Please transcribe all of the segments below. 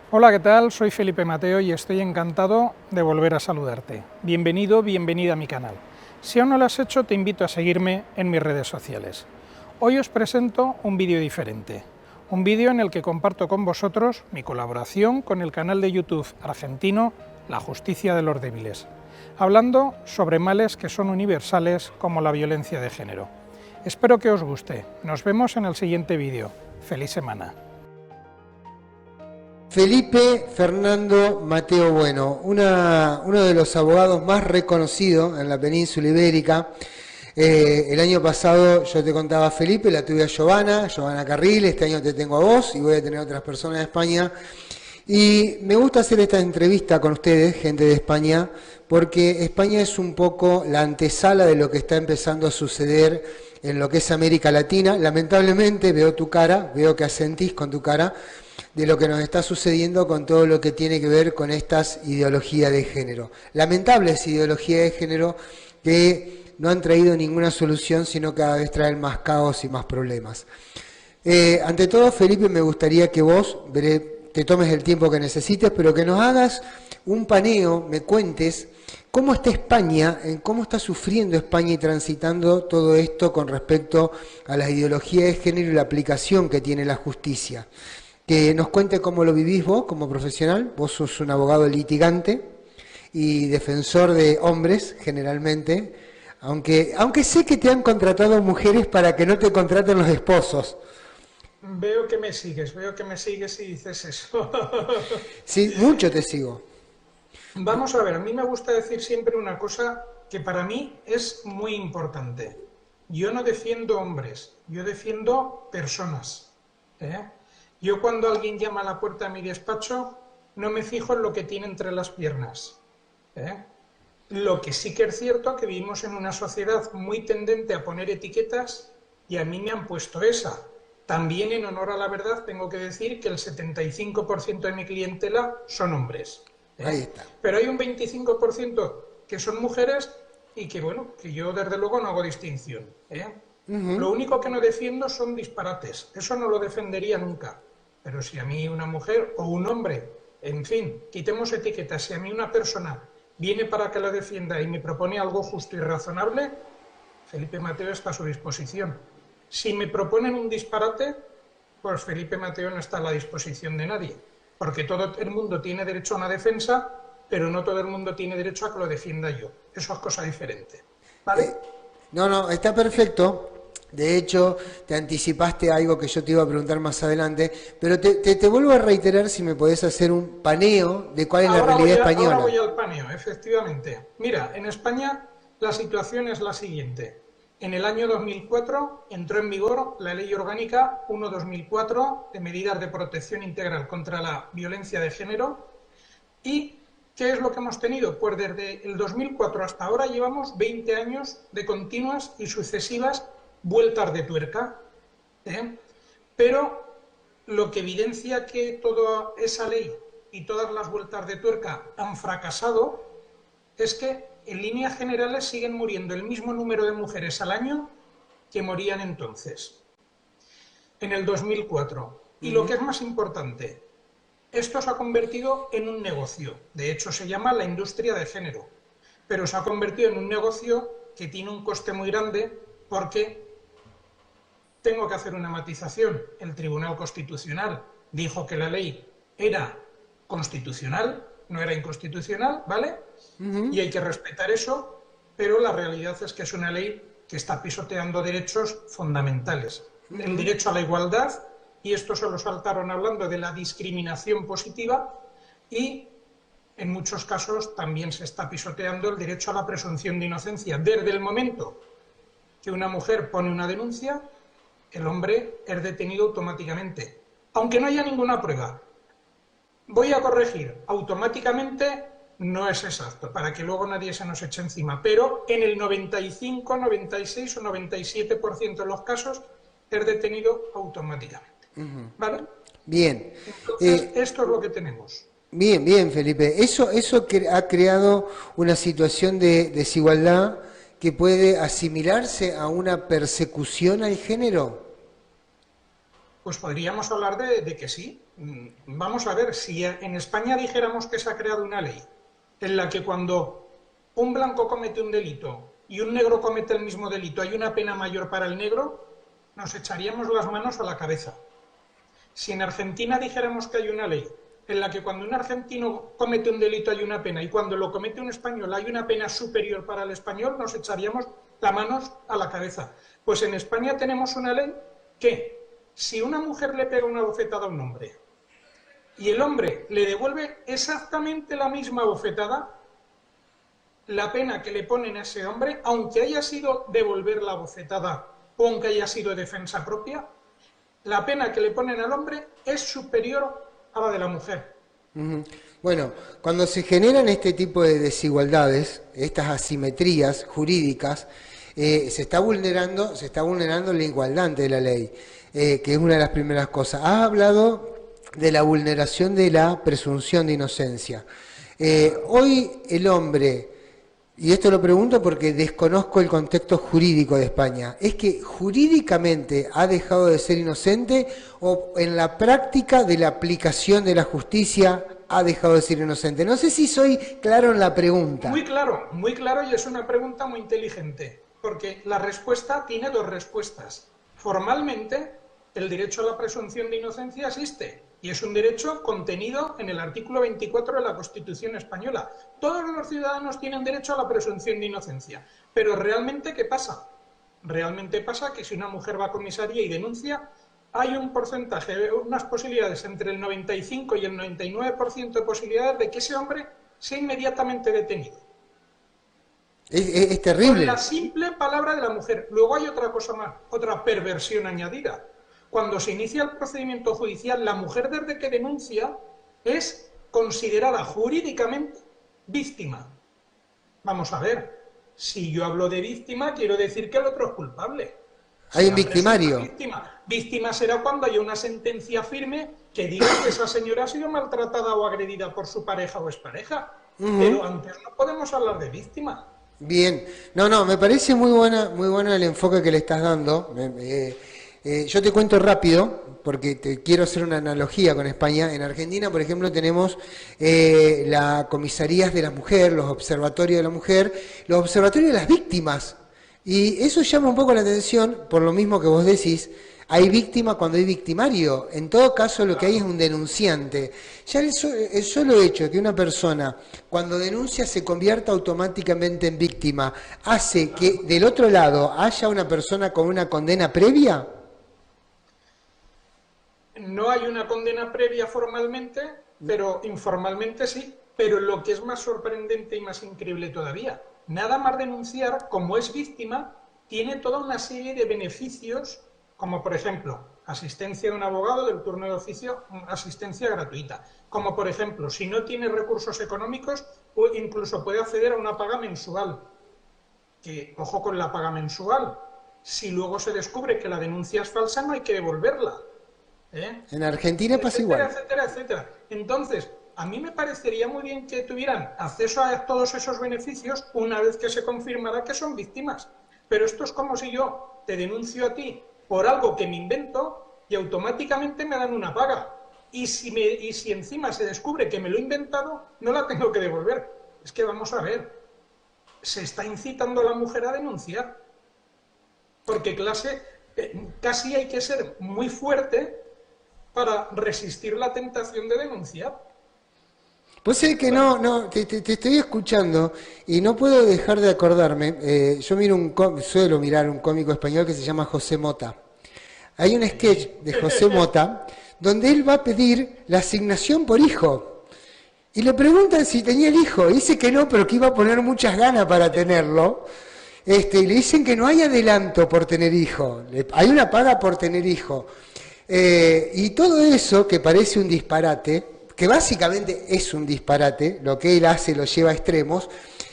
Hola, ¿qué tal? Soy Felipe Mateo y estoy encantado de volver a saludarte. Bienvenido, bienvenida a mi canal. Si aún no lo has hecho, te invito a seguirme en mis redes sociales. Hoy os presento un vídeo diferente, un vídeo en el que comparto con vosotros mi colaboración con el canal de YouTube argentino La Justicia de los Débiles, hablando sobre males que son universales como la violencia de género. Espero que os guste. Nos vemos en el siguiente vídeo. ¡Feliz semana! Felipe Fernando Mateo Bueno, uno de los abogados más reconocidos en la península ibérica. El año pasado yo te contaba a Felipe, la tuve a Giovanna Carril, este año te tengo a vos y voy a tener otras personas de España. Y me gusta hacer esta entrevista con ustedes, gente de España, porque España es un poco la antesala de lo que está empezando a suceder en lo que es América Latina. Lamentablemente veo tu cara, veo que asentís con tu cara, de lo que nos está sucediendo con todo lo que tiene que ver con estas ideologías de género. Lamentables ideologías de género que no han traído ninguna solución, sino cada vez traen más caos y más problemas. Ante todo, Felipe, me gustaría que vos te tomes el tiempo que necesites, pero que nos hagas un paneo, me cuentes cómo está España, cómo está sufriendo España y transitando todo esto con respecto a las ideologías de género y la aplicación que tiene la justicia. Que nos cuente cómo lo vivís vos como profesional. Vos sos un abogado litigante y defensor de hombres, generalmente, aunque sé que te han contratado mujeres para que no te contraten los esposos. Veo que me sigues y dices eso. Sí, mucho te sigo. Vamos a ver, a mí me gusta decir siempre una cosa que para mí es muy importante. Yo no defiendo hombres, yo defiendo personas. ¿eh? Yo cuando alguien llama a la puerta de mi despacho, no me fijo en lo que tiene entre las piernas. ¿eh? Lo que sí que es cierto es que vivimos en una sociedad muy tendente a poner etiquetas y a mí me han puesto esa. También, en honor a la verdad, tengo que decir que el 75% de mi clientela son hombres. Ahí ¿eh? está. Pero hay un 25% que son mujeres y que, bueno, que yo desde luego no hago distinción. Lo único que no defiendo son disparates. Eso no lo defendería nunca. Pero si a mí una mujer o un hombre, en fin, quitemos etiquetas, si a mí una persona viene para que lo defienda y me propone algo justo y razonable, Felipe Mateo está a su disposición. Si me proponen un disparate, pues Felipe Mateo no está a la disposición de nadie, porque todo el mundo tiene derecho a una defensa, pero no todo el mundo tiene derecho a que lo defienda yo. Eso es cosa diferente. ¿Vale? No, está perfecto. De hecho, te anticipaste a algo que yo te iba a preguntar más adelante, pero te vuelvo a reiterar si me podés hacer un paneo de cuál es la realidad española. Ahora voy al paneo, efectivamente. Mira, en España la situación es la siguiente. En el año 2004 entró en vigor la Ley Orgánica 1/2004 de medidas de protección integral contra la violencia de género. ¿Y qué es lo que hemos tenido? Pues desde el 2004 hasta ahora llevamos 20 años de continuas y sucesivas vueltas de tuerca. Pero lo que evidencia que toda esa ley y todas las vueltas de tuerca han fracasado es que en líneas generales siguen muriendo el mismo número de mujeres al año que morían entonces, en el 2004. Y lo que es más importante, esto se ha convertido en un negocio. De hecho, se llama la industria de género, pero se ha convertido en un negocio que tiene un coste muy grande porque, tengo que hacer una matización, el Tribunal Constitucional dijo que la ley era constitucional, no era inconstitucional, ¿vale? Y hay que respetar eso, pero la realidad es que es una ley que está pisoteando derechos fundamentales. El derecho a la igualdad, y esto se lo saltaron hablando de la discriminación positiva, y en muchos casos también se está pisoteando el derecho a la presunción de inocencia. Desde el momento que una mujer pone una denuncia, el hombre es detenido automáticamente, aunque no haya ninguna prueba. Voy a corregir, automáticamente no es exacto, para que luego nadie se nos eche encima, pero en el 95, 96 o 97% de los casos es detenido automáticamente. ¿Vale? Bien. Entonces, esto es lo que tenemos. Bien, Felipe. Eso ha creado una situación de desigualdad que puede asimilarse a una persecución al género. Pues podríamos hablar de que sí. Vamos a ver, si en España dijéramos que se ha creado una ley en la que cuando un blanco comete un delito y un negro comete el mismo delito hay una pena mayor para el negro, nos echaríamos las manos a la cabeza. Si en Argentina dijéramos que hay una ley en la que cuando un argentino comete un delito hay una pena y cuando lo comete un español hay una pena superior para el español, nos echaríamos las manos a la cabeza. Pues en España tenemos una ley que, si una mujer le pega una bofetada a un hombre y el hombre le devuelve exactamente la misma bofetada, la pena que le ponen a ese hombre, aunque haya sido devolver la bofetada o aunque haya sido defensa propia, la pena que le ponen al hombre es superior a la de la mujer. Bueno, cuando se generan este tipo de desigualdades, estas asimetrías jurídicas, se está vulnerando la igualdad ante la ley, que es una de las primeras cosas. Has hablado de la vulneración de la presunción de inocencia. Hoy el hombre, y esto lo pregunto porque desconozco el contexto jurídico de España, ¿es que jurídicamente ha dejado de ser inocente o en la práctica de la aplicación de la justicia ha dejado de ser inocente? No sé si soy claro en la pregunta. Muy claro, y es una pregunta muy inteligente, porque la respuesta tiene dos respuestas. Formalmente, el derecho a la presunción de inocencia existe, y es un derecho contenido en el artículo 24 de la Constitución española. Todos los ciudadanos tienen derecho a la presunción de inocencia. Pero ¿realmente qué pasa? Realmente pasa que si una mujer va a comisaría y denuncia, hay un porcentaje, unas posibilidades entre el 95 y el 99% de posibilidades de que ese hombre sea inmediatamente detenido. Es terrible. Con la simple palabra de la mujer. Luego hay otra cosa más, otra perversión añadida. Cuando se inicia el procedimiento judicial, la mujer desde que denuncia es considerada jurídicamente víctima. Vamos a ver, si yo hablo de víctima, quiero decir que el otro es culpable. Hay un victimario. Víctima será cuando haya una sentencia firme que diga que esa señora ha sido maltratada o agredida por su pareja o expareja. Pero antes no podemos hablar de víctima. Bien, no, me parece muy buena el enfoque que le estás dando. Yo te cuento rápido, porque te quiero hacer una analogía con España. En Argentina, por ejemplo, tenemos las comisarías de la mujer, los observatorios de la mujer, los observatorios de las víctimas. Y eso llama un poco la atención, por lo mismo que vos decís, hay víctima cuando hay victimario. En todo caso, lo que hay es un denunciante. Ya el solo hecho de que una persona, cuando denuncia, se convierta automáticamente en víctima, hace que del otro lado haya una persona con una condena previa. No hay una condena previa formalmente, pero informalmente sí. Pero lo que es más sorprendente y más increíble todavía, nada más denunciar, como es víctima, tiene toda una serie de beneficios, como por ejemplo, asistencia de un abogado del turno de oficio, asistencia gratuita. Como por ejemplo, si no tiene recursos económicos, incluso puede acceder a una paga mensual. Que, ojo con la paga mensual, si luego se descubre que la denuncia es falsa, no hay que devolverla. En Argentina pasa igual. Etcétera. Entonces, a mí me parecería muy bien que tuvieran acceso a todos esos beneficios una vez que se confirmara que son víctimas. Pero esto es como si yo te denuncio a ti por algo que me invento y automáticamente me dan una paga. Y si encima se descubre que me lo he inventado, no la tengo que devolver. Es que vamos a ver, se está incitando a la mujer a denunciar. Porque casi hay que ser muy fuerte para resistir la tentación de denunciar. Pues sé que te estoy escuchando y no puedo dejar de acordarme. Yo suelo mirar un cómico español que se llama José Mota. Hay un sketch de José Mota donde él va a pedir la asignación por hijo. Y le preguntan si tenía el hijo. Dice que no, pero que iba a poner muchas ganas para tenerlo. Y le dicen que no hay adelanto por tener hijo. Hay una paga por tener hijo. Y todo eso, que parece un disparate, que básicamente es un disparate, lo que él hace lo lleva a extremos,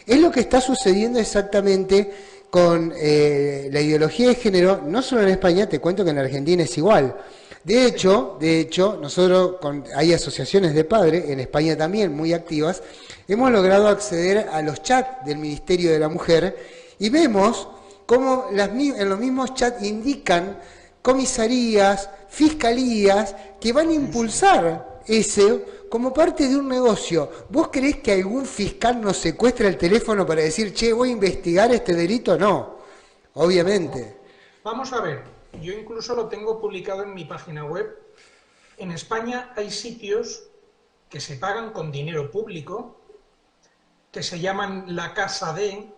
es lo que está sucediendo exactamente con la ideología de género, no solo en España, te cuento que en Argentina es igual. De hecho, nosotros hay asociaciones de padres, en España también muy activas, hemos logrado acceder a los chats del Ministerio de la Mujer y vemos cómo en los mismos chats indican comisarías, fiscalías, que van a impulsar ese como parte de un negocio. ¿Vos creés que algún fiscal nos secuestra el teléfono para decir, che, voy a investigar este delito? No, obviamente. Vamos a ver, yo incluso lo tengo publicado en mi página web. En España hay sitios que se pagan con dinero público, que se llaman la casa de,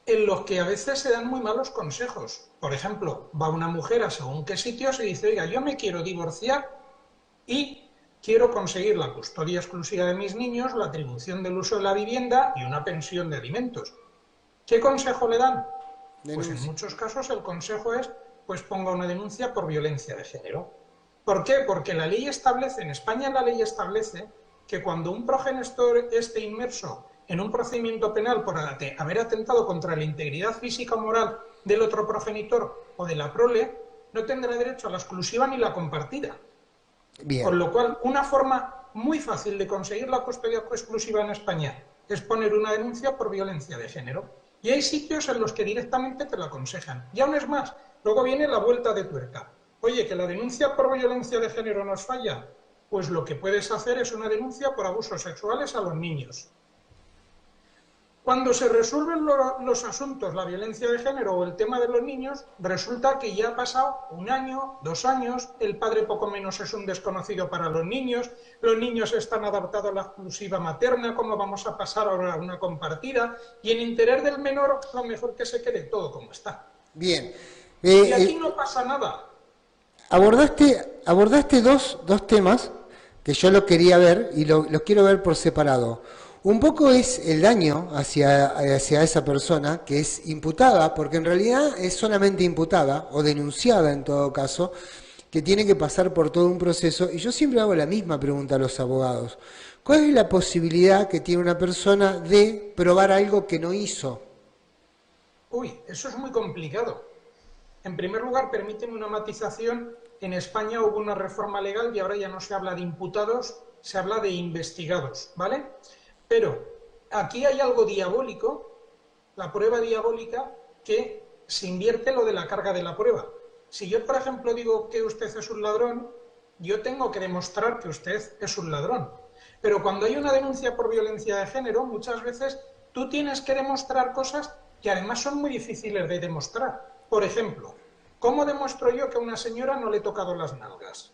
en los que a veces se dan muy malos consejos. Por ejemplo, va una mujer a según qué sitios y dice, oiga, yo me quiero divorciar y quiero conseguir la custodia exclusiva de mis niños, la atribución del uso de la vivienda y una pensión de alimentos. ¿Qué consejo le dan? Pues en muchos casos el consejo es, pues ponga una denuncia por violencia de género. ¿Por qué? Porque la ley establece, en España la ley establece que cuando un progenitor esté inmerso en un procedimiento penal por haber atentado contra la integridad física o moral del otro progenitor o de la prole, no tendrá derecho a la exclusiva ni la compartida. Bien. Con lo cual, una forma muy fácil de conseguir la custodia exclusiva en España es poner una denuncia por violencia de género. Y hay sitios en los que directamente te lo aconsejan. Y aún es más, luego viene la vuelta de tuerca. Oye, que la denuncia por violencia de género nos falla. Pues lo que puedes hacer es una denuncia por abusos sexuales a los niños. Cuando se resuelven los asuntos, la violencia de género o el tema de los niños, resulta que ya ha pasado 1 año, 2 años, el padre poco menos es un desconocido para los niños están adaptados a la exclusiva materna, ¿cómo vamos a pasar ahora a una compartida? Y en interés del menor, lo mejor que se quede todo como está. Bien. Y aquí no pasa nada. Abordaste dos temas que yo lo quería ver y los quiero ver por separado. Un poco es el daño hacia esa persona que es imputada, porque en realidad es solamente imputada o denunciada en todo caso, que tiene que pasar por todo un proceso. Y yo siempre hago la misma pregunta a los abogados. ¿Cuál es la posibilidad que tiene una persona de probar algo que no hizo? Uy, eso es muy complicado. En primer lugar, permíteme una matización. En España hubo una reforma legal y ahora ya no se habla de imputados, se habla de investigados, ¿vale? Pero aquí hay algo diabólico, la prueba diabólica, que se invierte lo de la carga de la prueba. Si yo, por ejemplo, digo que usted es un ladrón, yo tengo que demostrar que usted es un ladrón. Pero cuando hay una denuncia por violencia de género, muchas veces tú tienes que demostrar cosas que además son muy difíciles de demostrar. Por ejemplo, ¿cómo demuestro yo que a una señora no le he tocado las nalgas?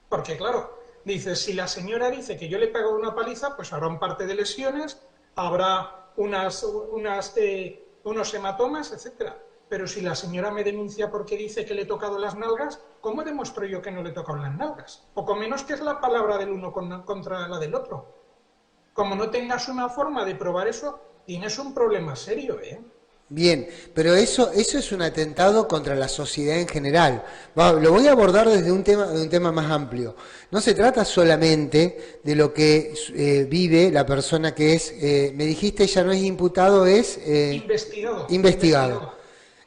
Porque claro, dice, si la señora dice que yo le he pegado una paliza, pues habrá un parte de lesiones, habrá unos hematomas, etcétera. Pero si la señora me denuncia porque dice que le he tocado las nalgas, ¿cómo demuestro yo que no le he tocado las nalgas? Poco menos que es la palabra del uno contra la del otro. Como no tengas una forma de probar eso, tienes un problema serio, ¿eh? Bien, pero eso es un atentado contra la sociedad en general. Lo voy a abordar desde un tema más amplio. No se trata solamente de lo que vive la persona que es, me dijiste, ya no es imputado, es investigado.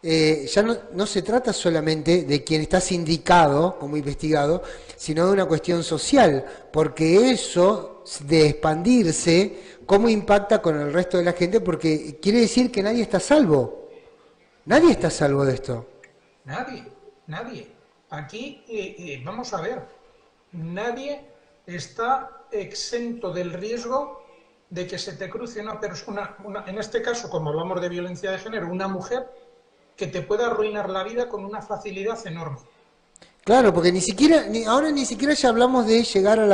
Ya no se trata solamente de quien está sindicado como investigado, sino de una cuestión social, porque eso de expandirse, ¿cómo impacta con el resto de la gente? Porque quiere decir que nadie está a salvo. Nadie está a salvo de esto. Nadie. Aquí, vamos a ver, nadie está exento del riesgo de que se te cruce una persona, en este caso, como hablamos de violencia de género, una mujer que te pueda arruinar la vida con una facilidad enorme. Claro, porque ahora ni siquiera ya hablamos de llegar a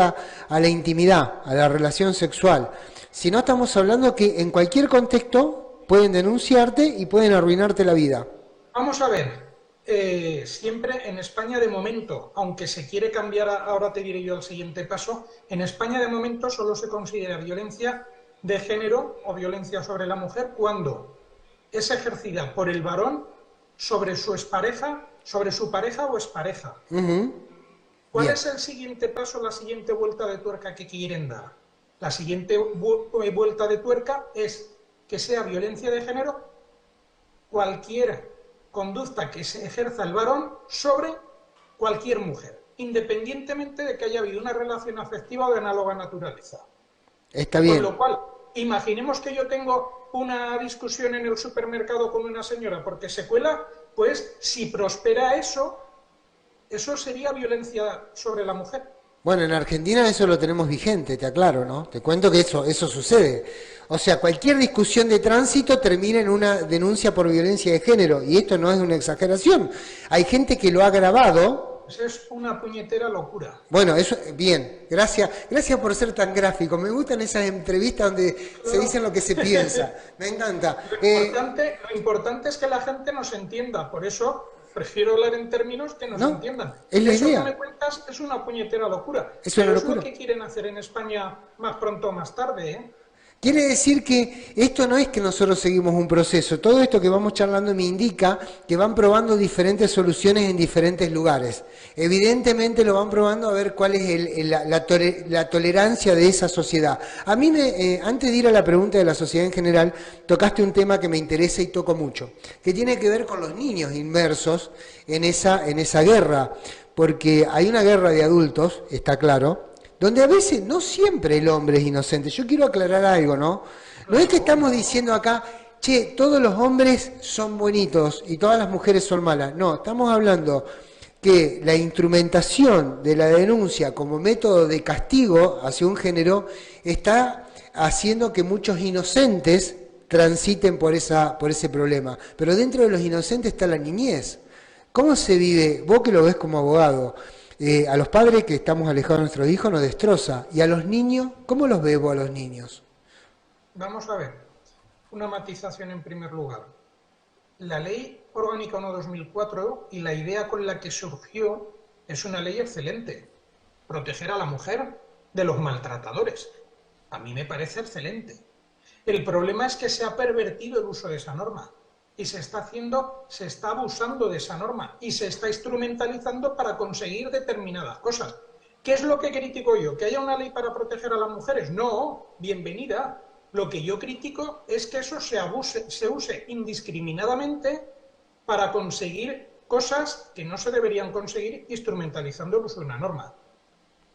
la intimidad, a la relación sexual. Si no, estamos hablando que en cualquier contexto pueden denunciarte y pueden arruinarte la vida. Vamos a ver, siempre en España de momento, aunque se quiere cambiar, ahora te diré yo el siguiente paso, en España de momento solo se considera violencia de género o violencia sobre la mujer cuando es ejercida por el varón sobre su expareja, sobre su pareja o expareja. ¿Cuál es el siguiente paso, la siguiente vuelta de tuerca que quieren dar? La siguiente vuelta de tuerca es que sea violencia de género cualquier conducta que se ejerza el varón sobre cualquier mujer, independientemente de que haya habido una relación afectiva o de análoga naturaleza. Está bien. Con lo cual, imaginemos que yo tengo una discusión en el supermercado con una señora porque se cuela pues si prospera eso, eso sería violencia sobre la mujer. Bueno, en Argentina eso lo tenemos vigente, te aclaro, ¿no? Te cuento que eso sucede. O sea, cualquier discusión de tránsito termina en una denuncia por violencia de género, y esto no es una exageración. Hay gente que lo ha grabado. Eso es una puñetera locura. Bueno, eso, bien, gracias por ser tan gráfico. Me gustan esas entrevistas donde se dicen lo que se piensa. Me encanta. Lo importante es que la gente nos entienda, por eso prefiero hablar en términos que nos entiendan. Es la Eso idea. que me cuentas es una puñetera locura. Es una locura. Es lo que quieren hacer en España más pronto o más tarde, ¿eh? Quiere decir que esto no es que nosotros seguimos un proceso, todo esto que vamos charlando me indica que van probando diferentes soluciones en diferentes lugares. Evidentemente lo van probando a ver cuál es la tolerancia de esa sociedad. A mí, antes de ir a la pregunta de la sociedad en general, tocaste un tema que me interesa y toco mucho, que tiene que ver con los niños inmersos en esa guerra, porque hay una guerra de adultos, está claro, donde a veces no siempre el hombre es inocente. Yo quiero aclarar algo, ¿no? No es que estamos diciendo acá, che, todos los hombres son bonitos y todas las mujeres son malas. No, estamos hablando que la instrumentación de la denuncia como método de castigo hacia un género está haciendo que muchos inocentes transiten por ese problema. Pero dentro de los inocentes está la niñez. ¿Cómo se vive? Vos que lo ves como abogado. A los padres que estamos alejados de nuestros hijos nos destroza. ¿Y a los niños? ¿Cómo los ves vos a los niños? Vamos a ver, una matización en primer lugar. La Ley Orgánica 1/2004 y la idea con la que surgió es una ley excelente. Proteger a la mujer de los maltratadores. A mí me parece excelente. El problema es que se ha pervertido el uso de esa norma. Y se está abusando de esa norma y se está instrumentalizando para conseguir determinadas cosas. ¿Qué es lo que critico yo? ¿Que haya una ley para proteger a las mujeres? No, bienvenida. Lo que yo critico es que eso se use indiscriminadamente para conseguir cosas que no se deberían conseguir instrumentalizando el uso de una norma.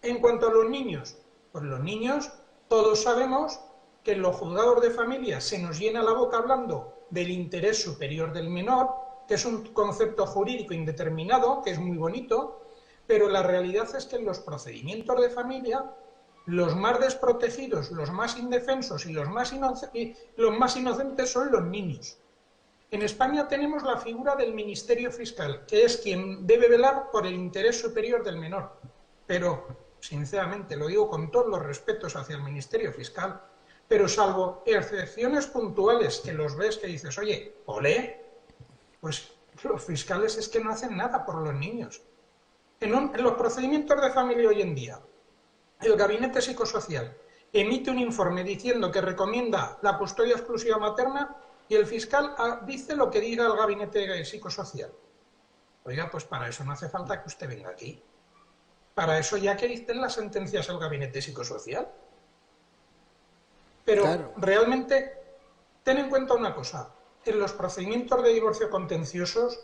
En cuanto a los niños, pues los niños todos sabemos que en los juzgados de familia se nos llena la boca hablando del interés superior del menor, que es un concepto jurídico indeterminado, que es muy bonito, pero la realidad es que en los procedimientos de familia, los más desprotegidos, los más indefensos y los más inocentes son los niños. En España tenemos la figura del Ministerio Fiscal, que es quien debe velar por el interés superior del menor. Pero, sinceramente, lo digo con todos los respetos hacia el Ministerio Fiscal, pero salvo excepciones puntuales que los ves que dices, oye, olé, pues los fiscales es que no hacen nada por los niños. En los procedimientos de familia hoy en día, el Gabinete Psicosocial emite un informe diciendo que recomienda la custodia exclusiva materna y el fiscal dice lo que diga el Gabinete Psicosocial. Oiga, pues para eso no hace falta que usted venga aquí. Para eso ya que dicten las sentencias el Gabinete Psicosocial. Pero claro, realmente, ten en cuenta una cosa, en los procedimientos de divorcio contenciosos,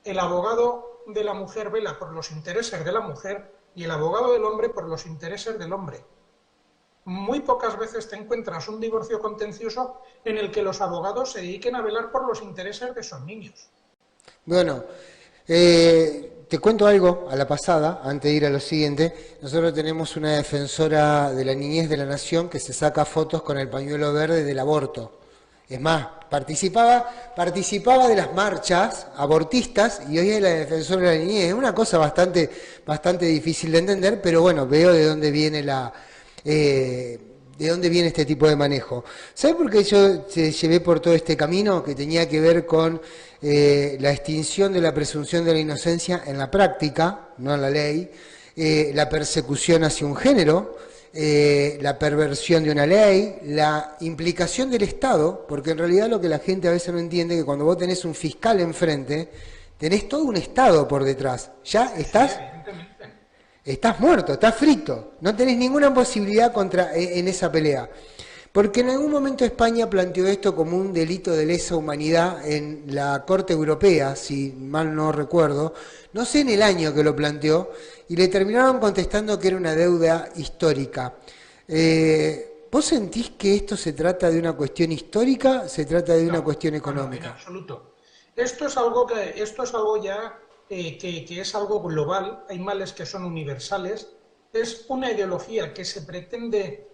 el abogado de la mujer vela por los intereses de la mujer y el abogado del hombre por los intereses del hombre. Muy pocas veces te encuentras un divorcio contencioso en el que los abogados se dediquen a velar por los intereses de esos niños. Bueno, te cuento algo a la pasada, antes de ir a lo siguiente. Nosotros tenemos una defensora de la niñez de la nación que se saca fotos con el pañuelo verde del aborto. Es más, participaba de las marchas abortistas y hoy es la defensora de la niñez. Es una cosa bastante difícil de entender, pero bueno, veo de dónde viene de dónde viene este tipo de manejo. ¿Sabe por qué yo te llevé por todo este camino que tenía que ver con la extinción de la presunción de la inocencia en la práctica, no en la ley, la persecución hacia un género, la perversión de una ley, la implicación del Estado, porque en realidad lo que la gente a veces no entiende es que cuando vos tenés un fiscal enfrente, tenés todo un Estado por detrás. Ya estás muerto, estás frito, no tenés ninguna posibilidad en esa pelea. Porque en algún momento España planteó esto como un delito de lesa humanidad en la Corte Europea, si mal no recuerdo, no sé en el año que lo planteó, y le terminaron contestando que era una deuda histórica. ¿Vos sentís que esto se trata de una cuestión histórica, se trata de una cuestión económica? No, en absoluto. Esto es algo ya que es algo global, hay males que son universales, es una ideología que se pretende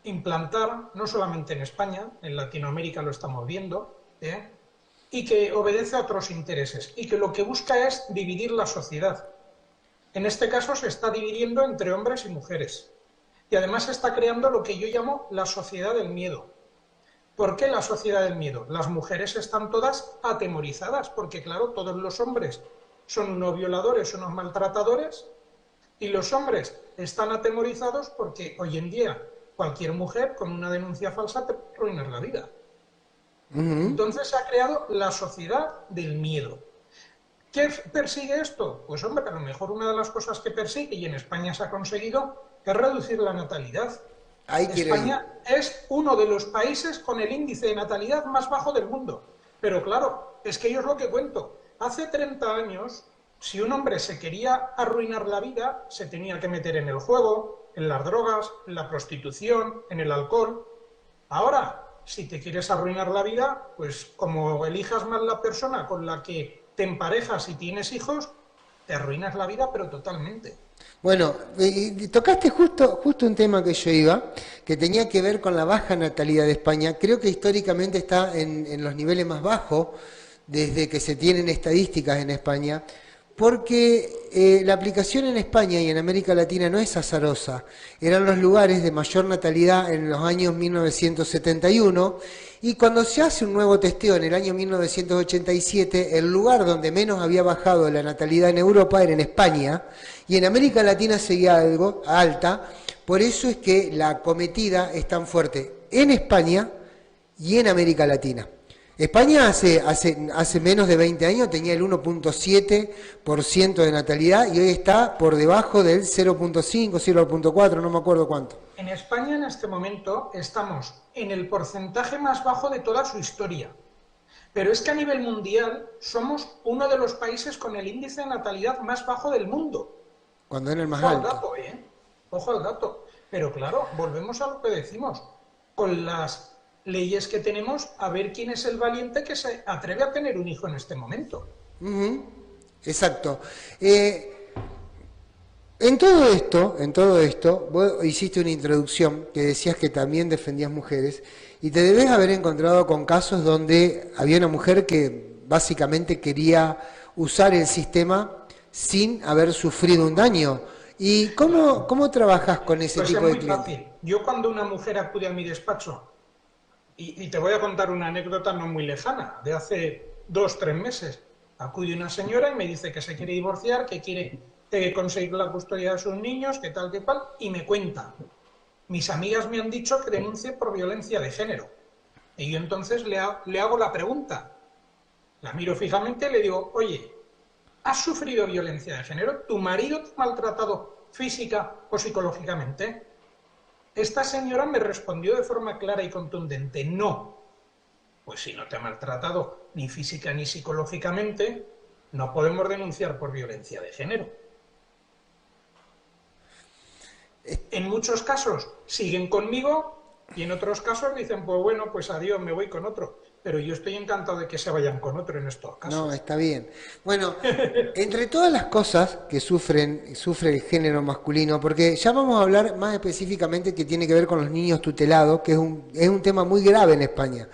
implantar no solamente en España, en Latinoamérica lo estamos viendo, y que obedece a otros intereses, y que lo que busca es dividir la sociedad. En este caso se está dividiendo entre hombres y mujeres, y además se está creando lo que yo llamo la sociedad del miedo. ¿Por qué la sociedad del miedo? Las mujeres están todas atemorizadas, porque claro, todos los hombres son unos violadores, unos maltratadores, y los hombres están atemorizados porque hoy en día cualquier mujer con una denuncia falsa te puede arruinar la vida. Entonces se ha creado la sociedad del miedo. ¿Qué persigue esto? Pues hombre, a lo mejor una de las cosas que persigue, y en España se ha conseguido, es reducir la natalidad. Ahí quiero ir. España es uno de los países con el índice de natalidad más bajo del mundo. Pero claro, es que yo es lo que cuento. Hace 30 años, si un hombre se quería arruinar la vida, se tenía que meter en el juego, en las drogas, en la prostitución, en el alcohol. Ahora, si te quieres arruinar la vida, pues como elijas mal la persona con la que te emparejas y tienes hijos, te arruinas la vida, pero totalmente. Bueno, y tocaste justo un tema que yo iba, que tenía que ver con la baja natalidad de España. Creo que históricamente está en los niveles más bajos desde que se tienen estadísticas en España, porque la aplicación en España y en América Latina no es azarosa. Eran los lugares de mayor natalidad en los años 1971 y cuando se hace un nuevo testeo en el año 1987, el lugar donde menos había bajado la natalidad en Europa era en España y en América Latina seguía algo alta. Por eso es que la acometida es tan fuerte en España y en América Latina. España hace menos de 20 años tenía el 1.7% de natalidad y hoy está por debajo del 0.5, 0.4, no me acuerdo cuánto. En España en este momento estamos en el porcentaje más bajo de toda su historia. Pero es que a nivel mundial somos uno de los países con el índice de natalidad más bajo del mundo. Cuando era el más Ojo al alto. dato, ¿eh? Ojo al dato. Pero claro, volvemos a lo que decimos. Con las leyes que tenemos, a ver quién es el valiente que se atreve a tener un hijo en este momento. Exacto. En todo esto, vos hiciste una introducción que decías que también defendías mujeres y te debes haber encontrado con casos donde había una mujer que básicamente quería usar el sistema sin haber sufrido un daño. ¿Y cómo trabajas con ese Pues es tipo de muy clientes? fácil. Yo cuando una mujer acude a mi despacho, y te voy a contar una anécdota no muy lejana, de hace 2 o 3 meses, acude una señora y me dice que se quiere divorciar, que quiere conseguir la custodia de sus niños, que tal, que cual, y me cuenta. Mis amigas me han dicho que denuncie por violencia de género. Y yo entonces le hago la pregunta. La miro fijamente y le digo, oye, ¿has sufrido violencia de género? ¿Tu marido te ha maltratado física o psicológicamente? Esta señora me respondió de forma clara y contundente, no. Pues si no te ha maltratado ni física ni psicológicamente, no podemos denunciar por violencia de género. En muchos casos siguen conmigo y en otros casos dicen, pues bueno, pues adiós, me voy con otro. Pero yo estoy encantado de que se vayan con otro en estos casos. No, está bien. Bueno, entre todas las cosas que sufre el género masculino, porque ya vamos a hablar más específicamente que tiene que ver con los niños tutelados, que es un tema muy grave en España.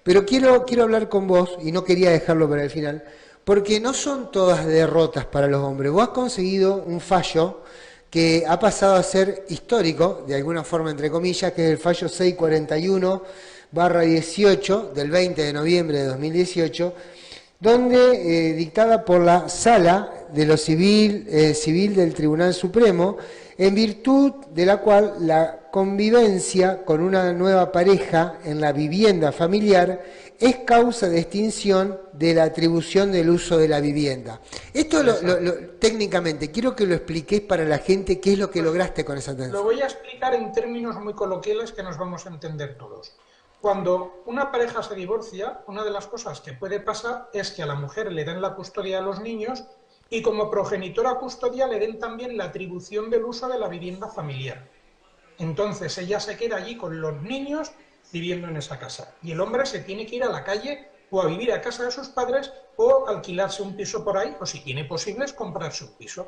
Pero quiero hablar con vos, y no quería dejarlo para el final, porque no son todas derrotas para los hombres. Vos has conseguido un fallo que ha pasado a ser histórico, de alguna forma entre comillas, que es el fallo 641/18 del 20 de noviembre de 2018, donde dictada por la Sala de lo Civil del Tribunal Supremo, en virtud de la cual la convivencia con una nueva pareja en la vivienda familiar es causa de extinción de la atribución del uso de la vivienda. Esto técnicamente, quiero que lo expliques para la gente qué es lo que lograste con esa sentencia. Lo voy a explicar en términos muy coloquiales que nos vamos a entender todos. Cuando una pareja se divorcia, una de las cosas que puede pasar es que a la mujer le den la custodia de los niños y como progenitora custodia le den también la atribución del uso de la vivienda familiar. Entonces ella se queda allí con los niños viviendo en esa casa y el hombre se tiene que ir a la calle o a vivir a casa de sus padres o alquilarse un piso por ahí, o si tiene posibles, comprarse un piso.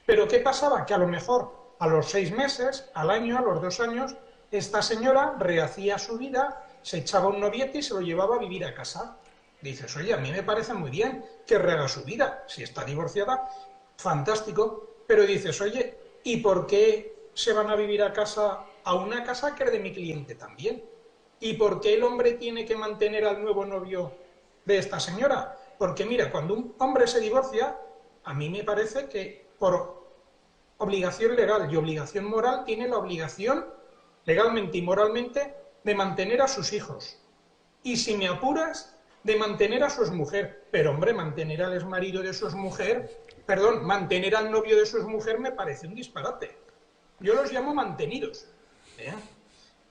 Pero ¿qué pasaba? Que a lo mejor a los 6 meses, al año, a los 2 años, esta señora rehacía su vida, se echaba un noviete y se lo llevaba a vivir a casa. Dices, oye, a mí me parece muy bien que rehaga su vida. Si está divorciada, fantástico. Pero dices, oye, ¿y por qué se van a vivir a casa, a una casa que es de mi cliente también? ¿Y por qué el hombre tiene que mantener al nuevo novio de esta señora? Porque mira, cuando un hombre se divorcia, a mí me parece que por obligación legal y obligación moral tiene la obligación, legalmente y moralmente, de mantener a sus hijos. Y si me apuras, de mantener a su exmujer. Pero hombre, mantener al exmarido de su exmujer, perdón, mantener al novio de su exmujer me parece un disparate. Yo los llamo mantenidos.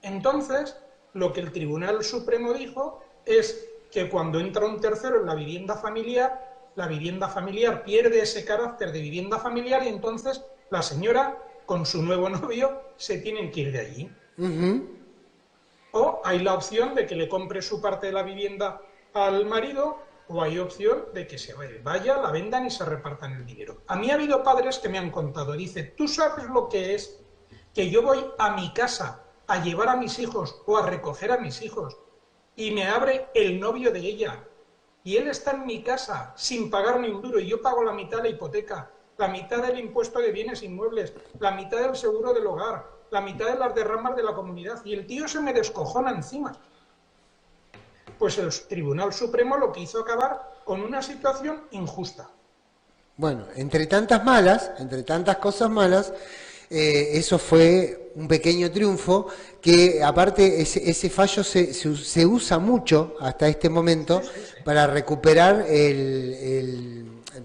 Entonces, lo que el Tribunal Supremo dijo es que cuando entra un tercero en la vivienda familiar pierde ese carácter de vivienda familiar y entonces la señora con su nuevo novio se tienen que ir de allí. O hay la opción de que le compre su parte de la vivienda al marido, o hay opción de que se vaya, la vendan y se repartan el dinero. A mí ha habido padres que me han contado, dice, ¿tú sabes lo que es que yo voy a mi casa a llevar a mis hijos o a recoger a mis hijos y me abre el novio de ella y él está en mi casa sin pagar ni un duro y yo pago la mitad de la hipoteca, la mitad del impuesto de bienes inmuebles, la mitad del seguro del hogar, la mitad de las derramas de la comunidad y el tío se me descojona encima? Pues el Tribunal Supremo lo que hizo acabar con una situación injusta. Bueno, entre tantas cosas malas, eso fue un pequeño triunfo que aparte ese fallo se usa mucho hasta este momento para recuperar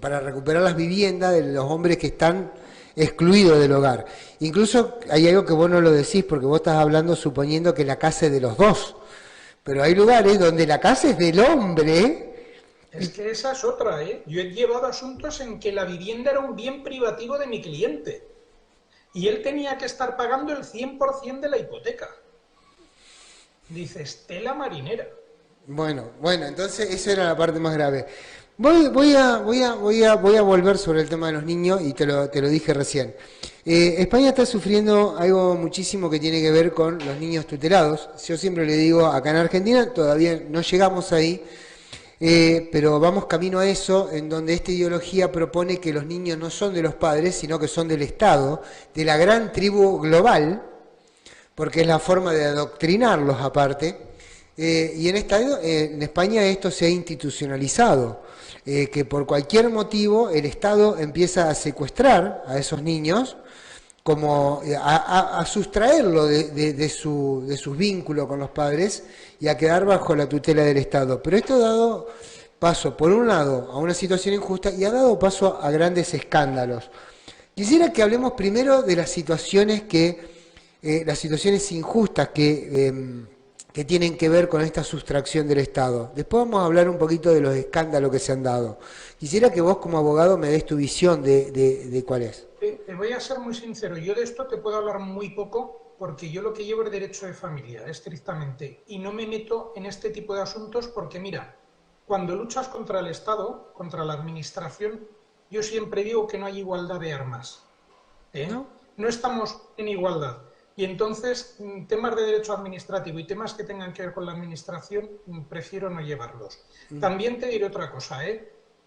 para recuperar las viviendas de los hombres que están excluidos del hogar. Incluso hay algo que vos no lo decís porque vos estás hablando suponiendo que la casa es de los dos, pero hay lugares donde la casa es del hombre. Es que esa es otra, ¿eh? Yo he llevado asuntos en que la vivienda era un bien privativo de mi cliente y él tenía que estar pagando el 100% de la hipoteca. Dices, tela marinera. Bueno, entonces eso era la parte más grave. Voy a volver sobre el tema de los niños y te lo dije recién. España está sufriendo algo muchísimo que tiene que ver con los niños tutelados. Yo siempre le digo, acá en Argentina todavía no llegamos ahí, pero vamos camino a eso, en donde esta ideología propone que los niños no son de los padres, sino que son del Estado, de la gran tribu global, porque es la forma de adoctrinarlos aparte. Y en España esto se ha institucionalizado, que por cualquier motivo el Estado empieza a secuestrar a esos niños, como a sustraerlo de sus vínculos con los padres y a quedar bajo la tutela del Estado. Pero esto ha dado paso, por un lado, a una situación injusta y ha dado paso a grandes escándalos. Quisiera que hablemos primero de las situaciones injustas que tienen que ver con esta sustracción del Estado. Después vamos a hablar un poquito de los escándalos que se han dado. Quisiera que vos como abogado me des tu visión de cuál es. Te voy a ser muy sincero, yo de esto te puedo hablar muy poco porque yo lo que llevo es derecho de familia, estrictamente, y no me meto en este tipo de asuntos porque mira, cuando luchas contra el Estado, contra la administración, yo siempre digo que no hay igualdad de armas. No estamos en igualdad. Y entonces, temas de derecho administrativo y temas que tengan que ver con la administración, prefiero no llevarlos. También te diré otra cosa,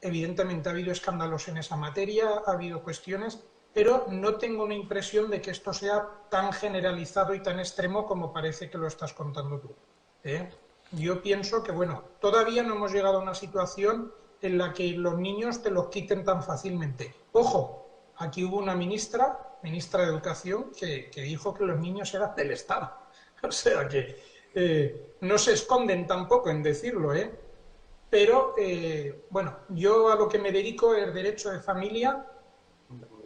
evidentemente ha habido escándalos en esa materia, ha habido cuestiones, pero no tengo una impresión de que esto sea tan generalizado y tan extremo como parece que lo estás contando tú. Yo pienso que, bueno, todavía no hemos llegado a una situación en la que los niños te los quiten tan fácilmente. Ojo, aquí hubo una ministra de Educación que dijo que los niños eran del Estado. O sea que no se esconden tampoco en decirlo, Pero, bueno, yo a lo que me dedico es derecho de familia,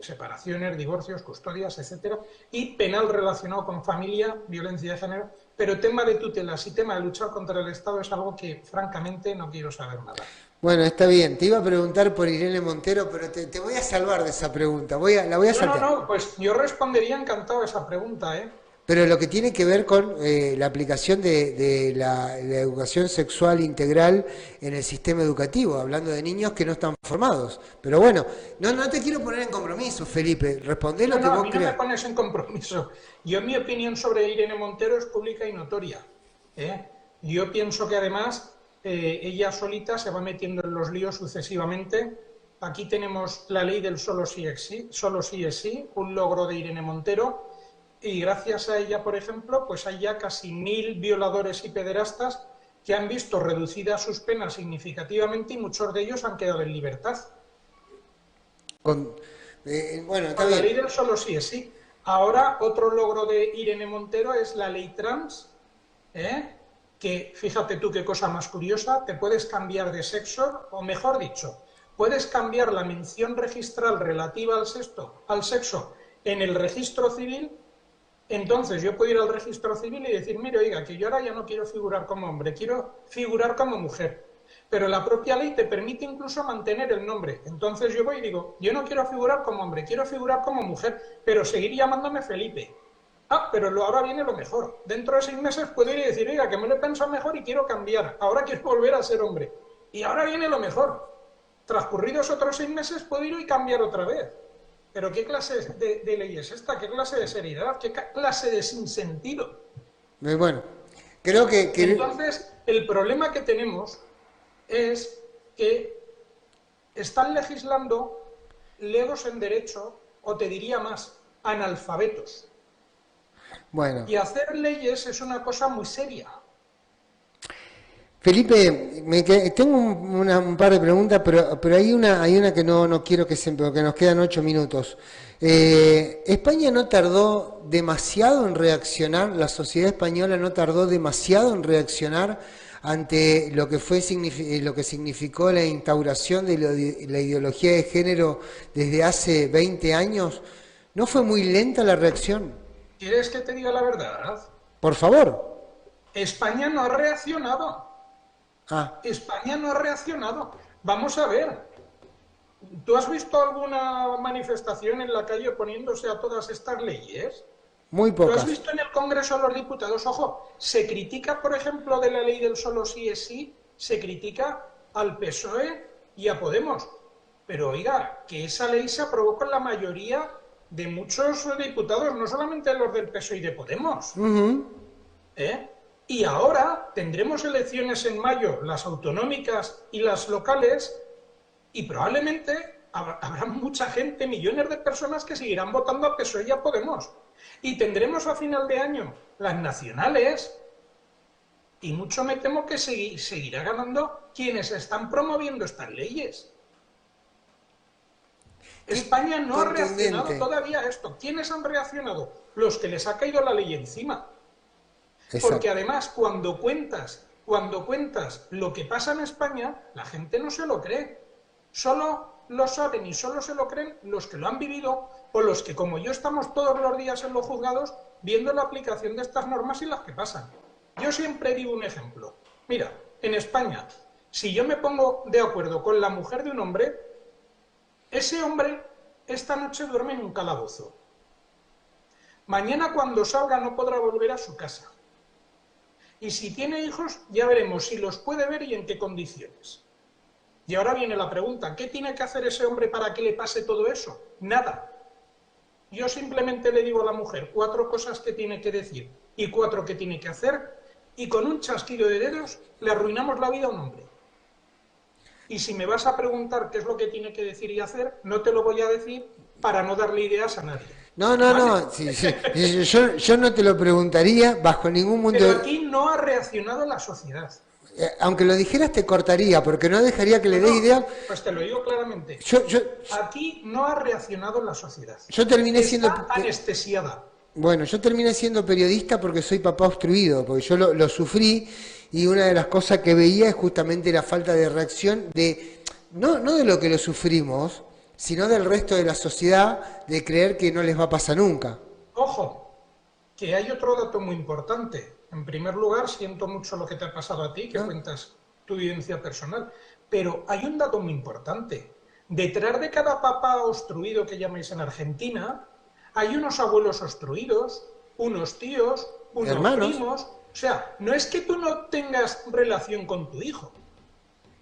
separaciones, divorcios, custodias, etcétera, y penal relacionado con familia, violencia de género, pero tema de tutelas y tema de luchar contra el Estado es algo que, francamente, no quiero saber nada. Bueno, está bien. Te iba a preguntar por Irene Montero, pero te voy a salvar de esa pregunta. La voy a saltar. No, pues yo respondería encantado a esa pregunta, Pero lo que tiene que ver con la aplicación de la educación sexual integral en el sistema educativo, hablando de niños que no están formados. Pero bueno, no te quiero poner en compromiso, Felipe, respondé No, lo que no, a vos mí no me creas. pones en compromiso. Yo, mi opinión sobre Irene Montero es pública y notoria. ¿Eh? Yo pienso que además ella solita se va metiendo en los líos sucesivamente. Aquí tenemos la ley del solo sí es sí, un logro de Irene Montero, y gracias a ella, por ejemplo, pues hay ya casi 1000 violadores y pederastas que han visto reducidas sus penas significativamente y muchos de ellos han quedado en libertad. Con, bueno, está Con la ley bien. del solo sí es sí. Ahora, otro logro de Irene Montero es la ley trans, ¿eh? Que fíjate tú qué cosa más curiosa, te puedes cambiar de sexo, o mejor dicho, puedes cambiar la mención registral relativa al sexo en el registro civil. Entonces yo puedo ir al registro civil y decir, mire, oiga, que yo ahora ya no quiero figurar como hombre, quiero figurar como mujer. Pero la propia ley te permite incluso mantener el nombre. Entonces yo voy y digo, yo no quiero figurar como hombre, quiero figurar como mujer, pero seguir llamándome Felipe. Ah, pero ahora viene lo mejor. Dentro de 6 meses puedo ir y decir, oiga, que me lo he pensado mejor y quiero cambiar. Ahora quiero volver a ser hombre. Y ahora viene lo mejor. Transcurridos otros 6 meses puedo ir y cambiar otra vez. Pero ¿qué clase de ley es esta? ¿Qué clase de seriedad? ¿Qué clase de sinsentido? Bueno, creo que Entonces, el problema que tenemos es que están legislando legos en derecho, o te diría más, analfabetos. bueno. Y hacer leyes es una cosa muy seria. Felipe, tengo un par de preguntas, pero hay una que no quiero porque nos quedan 8 minutos. ¿España no tardó demasiado en reaccionar, la sociedad española no tardó demasiado en reaccionar ante lo que lo que significó la instauración de la ideología de género desde hace 20 años? ¿No fue muy lenta la reacción? ¿Quieres que te diga la verdad? Por favor. España no ha reaccionado. Ah, España no ha reaccionado. Vamos a ver. ¿Tú has visto alguna manifestación en la calle oponiéndose a todas estas leyes? muy ¿Tú has pocas. visto en el Congreso de los Diputados? Ojo, se critica, por ejemplo, de la ley del solo sí es sí, se critica al PSOE y a Podemos. Pero oiga, que esa ley se aprobó con la mayoría de muchos diputados, no solamente los del PSOE y de Podemos. Ujú. ¿Eh? Y ahora tendremos elecciones en mayo, las autonómicas y las locales, y probablemente habrá mucha gente, millones de personas que seguirán votando a PSOE y a Podemos. Y tendremos a final de año las nacionales, y mucho me temo que seguirá ganando quienes están promoviendo estas leyes. Qué España no ha reaccionado contundente. todavía a esto. ¿Quiénes han reaccionado? Los que les ha caído la ley encima. Porque Exacto. además, cuando cuentas lo que pasa en España, la gente no se lo cree. Solo lo saben y solo se lo creen los que lo han vivido, o los que, como yo, estamos todos los días en los juzgados viendo la aplicación de estas normas y las que pasan. Yo siempre digo un ejemplo. Mira, en España, si yo me pongo de acuerdo con la mujer de un hombre, ese hombre esta noche duerme en un calabozo. Mañana, cuando salga, no podrá volver a su casa. Y si tiene hijos, ya veremos si los puede ver y en qué condiciones. Y ahora viene la pregunta, ¿qué tiene que hacer ese hombre para que le pase todo eso? Nada. Yo simplemente le digo a la mujer 4 cosas que tiene que decir y 4 que tiene que hacer, y con un chasquido de dedos le arruinamos la vida a un hombre. Y si me vas a preguntar qué es lo que tiene que decir y hacer, no te lo voy a decir para no darle ideas a nadie. No, no, ¿Vale? no. Sí, sí. Yo no te lo preguntaría bajo ningún punto Pero aquí no ha reaccionado la sociedad. aunque lo dijeras te cortaría, porque no dejaría que No, le dé no, idea. pues te lo digo claramente. Yo, yo, Aquí no ha reaccionado la sociedad. yo terminé siendo, Está anestesiada. bueno, yo terminé siendo periodista porque soy papá obstruido, porque yo lo sufrí y una de las cosas que veía es justamente la falta de reacción no de lo que lo sufrimos, sino del resto de la sociedad, de creer que no les va a pasar nunca. Ojo, que hay otro dato muy importante. En primer lugar, siento mucho lo que te ha pasado a ti, que ¿No? cuentas tu vivencia personal. Pero hay un dato muy importante. Detrás de cada papá obstruido que llamáis en Argentina, hay unos abuelos obstruidos, unos tíos, unos hermanos. primos. O sea, no es que tú no tengas relación con tu hijo,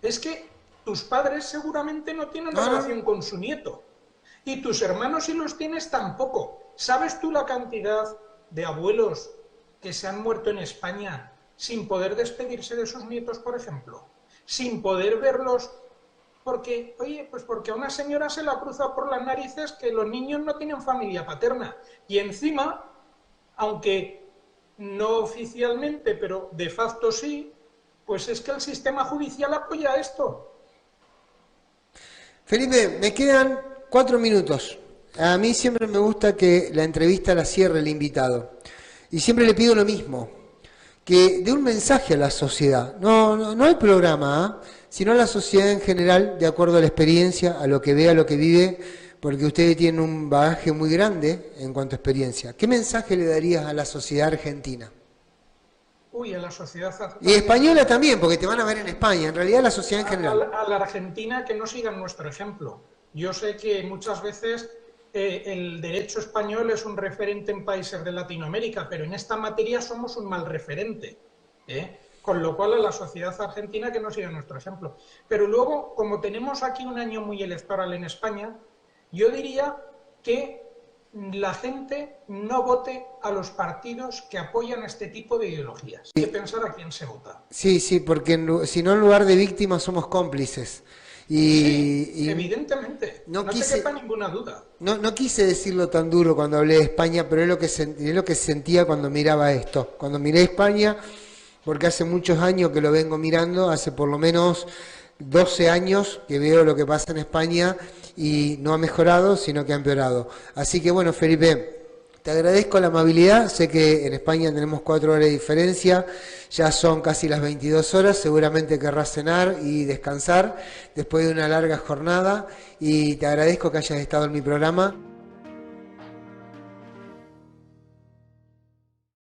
es que tus padres seguramente no tienen relación con su nieto. Y tus hermanos, si los tienes, tampoco. ¿Sabes tú la cantidad de abuelos que se han muerto en España sin poder despedirse de sus nietos, por ejemplo? Sin poder verlos porque, oye, pues porque a una señora se la cruza por las narices que los niños no tienen familia paterna. Y encima, aunque no oficialmente, pero de facto sí, pues es que el sistema judicial apoya esto. Felipe, me quedan 4 minutos. A mí siempre me gusta que la entrevista la cierre el invitado. Y siempre le pido lo mismo, que dé un mensaje a la sociedad. No al programa, sino a la sociedad en general, de acuerdo a la experiencia, a lo que ve, a lo que vive, porque ustedes tienen un bagaje muy grande en cuanto a experiencia. ¿Qué mensaje le darías a la sociedad argentina? Uy, a la sociedad argentina. Y española también, porque te van a ver en España, en realidad a la sociedad en general. A la Argentina que no sigan nuestro ejemplo. Yo sé que muchas veces el derecho español es un referente en países de Latinoamérica, pero en esta materia somos un mal referente. Con lo cual a la sociedad argentina que no siga nuestro ejemplo. Pero luego, como tenemos aquí un año muy electoral en España, yo diría que la gente no vote a los partidos que apoyan este tipo de ideologías. Hay que pensar a quién se vota. Sí, porque si no en lugar de víctimas somos cómplices. Sí, evidentemente, no te quepa ninguna duda. No quise decirlo tan duro cuando hablé de España, pero es lo que sentía cuando miraba esto. Cuando miré España, porque hace muchos años que lo vengo mirando, hace por lo menos 12 años que veo lo que pasa en España y no ha mejorado, sino que ha empeorado. Así que bueno, Felipe, te agradezco la amabilidad. Sé que en España tenemos 4 horas de diferencia, ya son casi las 22 horas, seguramente querrás cenar y descansar después de una larga jornada y te agradezco que hayas estado en mi programa.